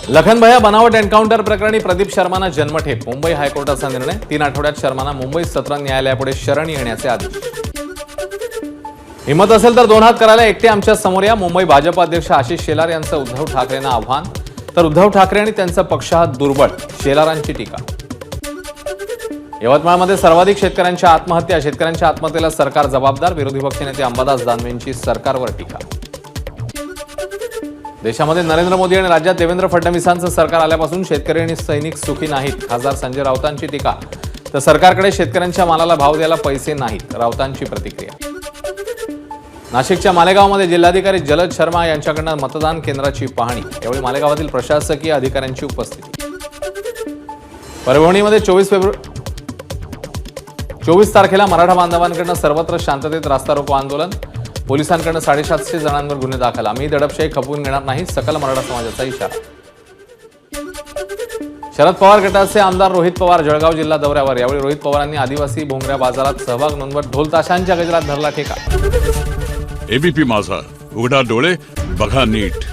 लखनभया बनावट एन्काउंटर प्रकरणी प्रदीप शर्मांना जन्मठेप। मुंबई हायकोर्टाचा निर्णय। 3 आठवड्यात शर्मांना मुंबई सत्र न्यायालयापुढे शरण येण्याचे आदेश। हिम्मत असेल तर 2 हात करायला एकटे आमच्या समोर या। मुंबई भाजप अध्यक्ष आशिष शेलार यांचं उद्धव ठाकरेंना आव्हान। तर उद्धव ठाकरे आणि त्यांचा पक्ष हा दुर्बळ, शेलारांची टीका। यवतमाळमध्ये सर्वाधिक शेतकऱ्यांच्या आत्महत्या। शेतकऱ्यांच्या आत्महत्येला सरकार जबाबदार। विरोधी पक्षनेते अंबादास दानवेंची सरकारवर टीका। देशामध्ये नरेंद्र मोदी आणि राज्यात देवेंद्र फडणवीसांचं सरकार आल्यापासून शेतकरी आणि सैनिक सुखी नाहीत। खासदार संजय राऊतांची टीका। तर सरकारकडे शेतकऱ्यांच्या मालाला भाव द्यायला पैसे नाहीत, राऊतांची प्रतिक्रिया। नाशिकच्या मालेगावमध्ये जिल्हाधिकारी जलद शर्मा यांच्याकडून मतदान केंद्राची पाहणी। यावेळी मालेगावातील प्रशासकीय अधिकाऱ्यांची उपस्थिती। परभणीमध्ये 24 तारखेला मराठा बांधवांकडून सर्वत्र शांततेत रास्ता रोको आंदोलन। पोलिसांकडून 750 जणांवर गुन्हे दाखल। आम्ही दडपशाही खपवून घेणार नाही, सकल मराठा समाजाचा इशारा। शरद पवार गटाचे आमदार रोहित पवार जळगाव जिल्हा दौऱ्यावर। यावेळी रोहित पवारांनी आदिवासी भोंगऱ्या बाजारात सहभाग नोंदवत ढोल ताशांच्या गजरात धरला ठेका। एबीपी माझा, उघडा डोळे बघा नीट।